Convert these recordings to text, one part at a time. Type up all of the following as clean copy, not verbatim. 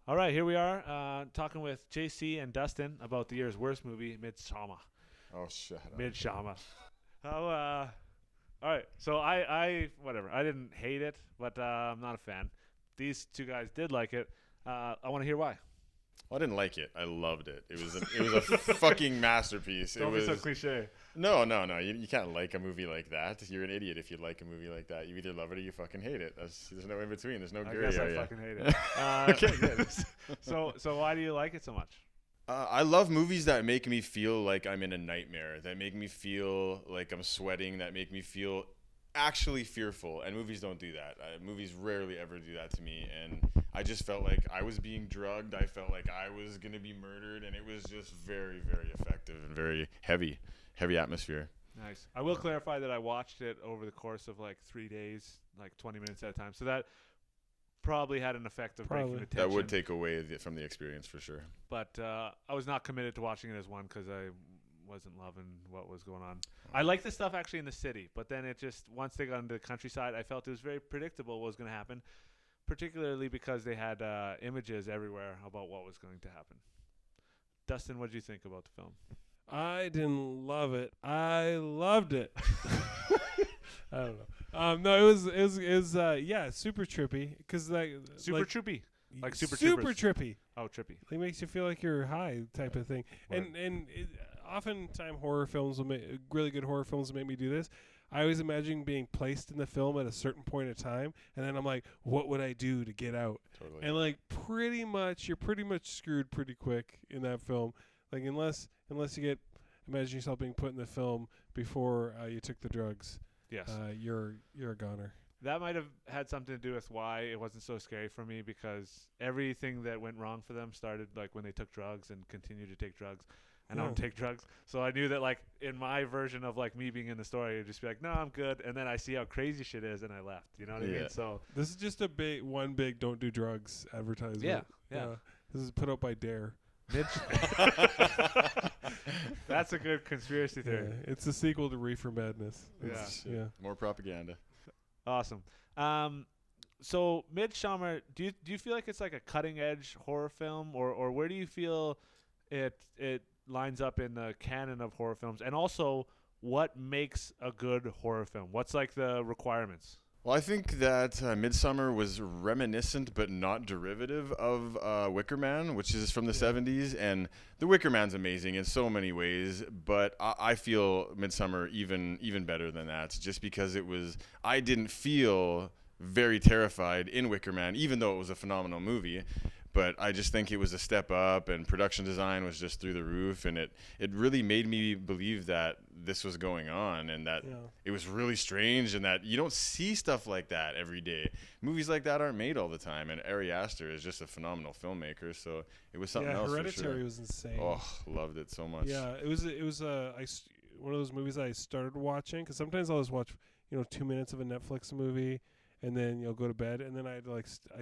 All right, here we are talking with JC and Dustin about the year's worst movie, Midsommar. Oh, shut up. Midsommar. All right, so I whatever. I didn't hate it, but I'm not a fan. These two guys did like it. I want to hear why. Well, I didn't like it. I loved it. It was a fucking masterpiece. Don't be so cliche. No. You can't like a movie like that. You're an idiot if you like a movie like that. You either love it or you fucking hate it. There's no in between. There's no gray area. I guess I fucking hate it. Okay, good. So why do you like it so much? I love movies that make me feel like I'm in a nightmare, that make me feel like I'm sweating, that make me feel actually fearful. And movies don't do that. Movies rarely ever do that to me. And I just felt like I was being drugged. I felt like I was going to be murdered. And it was just very, very effective and very heavy atmosphere. Nice. I will clarify that I watched it over the course of like 3 days, like 20 minutes at a time. So that probably had an effect of breaking the tension. That would take away from the experience for sure. But I was not committed to watching it as one because I wasn't loving what was going on. I like the stuff actually in the city, but then it just, once they got into the countryside, I felt it was very predictable what was going to happen, particularly because they had images everywhere about what was going to happen. Dustin, what did you think about the film? I didn't love it. I loved it. I don't know. No, it was super trippy because Trippy. Like super trippy. Oh, trippy. It makes you feel like you're high type of thing. Right. And oftentimes really good horror films will make me do this. I always imagine being placed in the film at a certain point of time, and then I'm like, what would I do to get out? Totally. And like you're pretty much screwed pretty quick in that film. Like unless you imagine yourself being put in the film before you took the drugs. Yes. You're a goner. That might have had something to do with why it wasn't so scary for me, because everything that went wrong for them started like when they took drugs and continued to take drugs. And I don't take drugs. So I knew that like in my version of like me being in the story, it'd just be like, no, I'm good. And then I see how crazy shit is and I left. You know what I mean? So this is just a big don't do drugs advertisement. Yeah. This is put out by Dare. That's a good conspiracy theory. Yeah, it's a sequel to Reefer Madness. Yeah. More propaganda. Awesome. So Midsommar, do you feel like it's like a cutting edge horror film, or where do you feel it lines up in the canon of horror films? And also, what makes a good horror film? What's like the requirements? Well, I think that Midsommar was reminiscent but not derivative of Wicker Man, which is from the 70s. And The Wicker Man's amazing in so many ways, but I feel Midsommar even better than that, just because I didn't feel very terrified in Wicker Man, even though it was a phenomenal movie. But I just think it was a step up, and production design was just through the roof, and it really made me believe that this was going on, and that it was really strange, and that you don't see stuff like that every day. Movies like that aren't made all the time, and Ari Aster is just a phenomenal filmmaker, so it was something else. Hereditary for sure. was insane. Oh, loved it so much. Yeah, it was one of those movies I started watching, because sometimes I'll just watch 2 minutes of a Netflix movie, and then you'll go to bed, and then I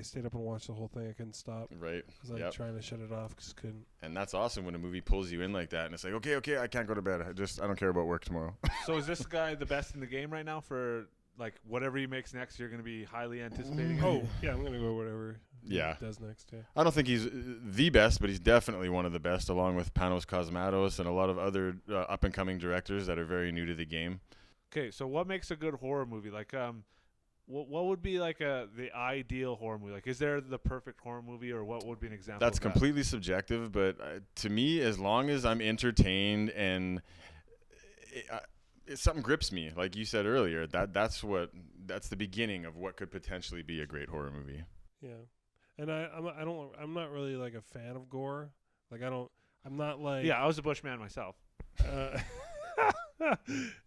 stayed up and watched the whole thing. I couldn't stop. Right. I was trying to shut it off, just couldn't. And that's awesome when a movie pulls you in like that, and it's like, okay, I can't go to bed. I don't care about work tomorrow. So is this guy the best in the game right now for like whatever he makes next? You're going to be highly anticipating. Oh yeah, I'm gonna go whatever. Yeah. He does next. Yeah. I don't think he's the best, but he's definitely one of the best, along with Panos Cosmatos and a lot of other up and coming directors that are very new to the game. Okay, so what makes a good horror movie? Like what would be like the ideal horror movie? Like, is there the perfect horror movie, or what would be an example? That's completely subjective, but to me, as long as I'm entertained and something grips me, like you said earlier, that's the beginning of what could potentially be a great horror movie. Yeah, and I'm not really like a fan of gore. Like I'm not like. Yeah, I was a Bushman myself.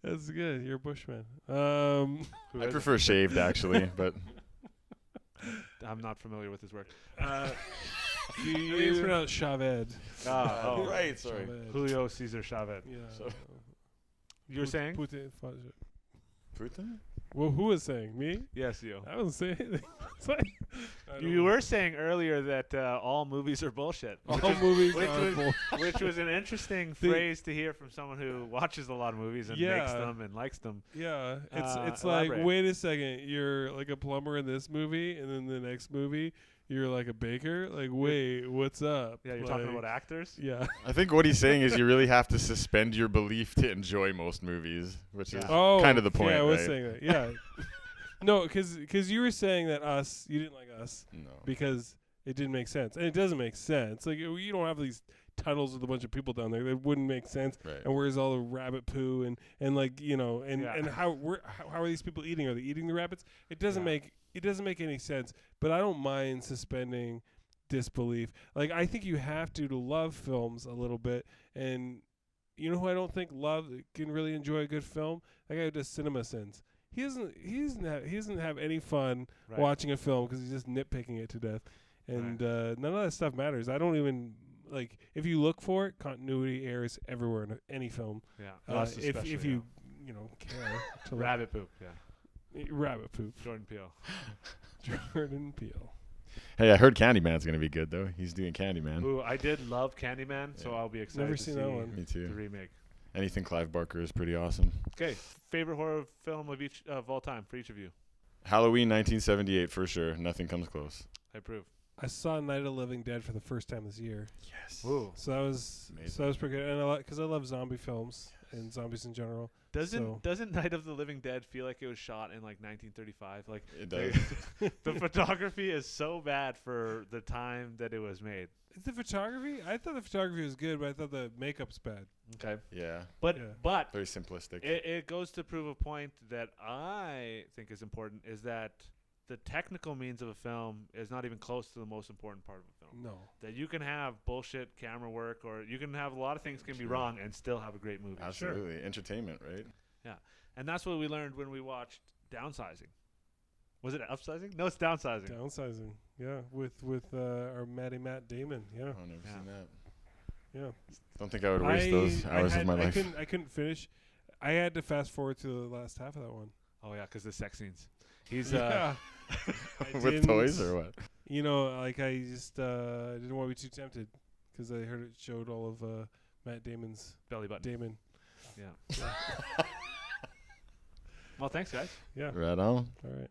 That's good. You're a Bushman. I prefer shaved, actually, but I'm not familiar with his work. It's pronounced Chavez. Right. Sorry, Chavez. Julio Cesar Chavez. Yeah. So. You were saying? Putin? Well, who was saying? Me? Yes, you. I wasn't saying anything. You were saying earlier that all movies are bullshit. Which was an interesting phrase to hear from someone who watches a lot of movies and makes them and likes them. Yeah, it's like, wait a second, you're like a plumber in this movie, and then the next movie you're like a baker. Like, wait, what's up? Yeah, you're like, talking about actors. Yeah. I think what he's saying is you really have to suspend your belief to enjoy most movies, which is Oh, kind of the point, yeah, I was right? saying that. Yeah. No, because you were saying that you didn't like Us No. because it didn't make sense, and it doesn't make sense. Like you don't have these tunnels with a bunch of people down there. That wouldn't make sense. Right. And where's all the rabbit poo and like and how are these people eating? Are they eating the rabbits? It doesn't make any sense. But I don't mind suspending disbelief. Like I think you have to love films a little bit. And you know who I don't think can really enjoy a good film? That guy who does CinemaSins. He doesn't have any fun watching a film because he's just nitpicking it to death. And none of that stuff matters. I don't even like if you look for it. Continuity errors everywhere in any film. Yeah. If you care to Rabbit poop. Yeah. Rabbit poop. Jordan Peele. Jordan Peele. Hey, I heard Candyman's gonna be good though. He's doing Candyman. Ooh, I did love Candyman, so I'll be excited Never to seen see that one. Me too. the remake. Anything Clive Barker is pretty awesome. Okay, favorite horror film of all time for each of you. Halloween 1978 for sure. Nothing comes close. I approve. I saw Night of the Living Dead for the first time this year. Yes. Ooh. So that was pretty good, and because I love zombie films and zombies in general. Doesn't Night of the Living Dead feel like it was shot in like 1935? Like It does. the photography is so bad for the time that it was made. Is the photography? I thought the photography was good, but I thought the makeup's bad. Okay, Yeah. but Very simplistic. it goes to prove a point that I think is important: is that the technical means of a film is not even close to the most important part of a film. No. That you can have bullshit camera work, or you can have a lot of things can be wrong and still have a great movie. Absolutely. Entertainment, right? Yeah, and that's what we learned when we watched Downsizing. Was it upsizing? No, it's Downsizing. Downsizing. Yeah, with our Matt Damon. Yeah. I've never seen that. Yeah. Don't think I would waste those hours of my life. I couldn't finish. I had to fast forward to the last half of that one. Oh yeah, because the sex scenes. He's yeah. With toys or what? You know, like I just didn't want to be too tempted because I heard it showed all of Matt Damon's belly button. Damon. Yeah. Well, thanks guys. Yeah. Right on. All right.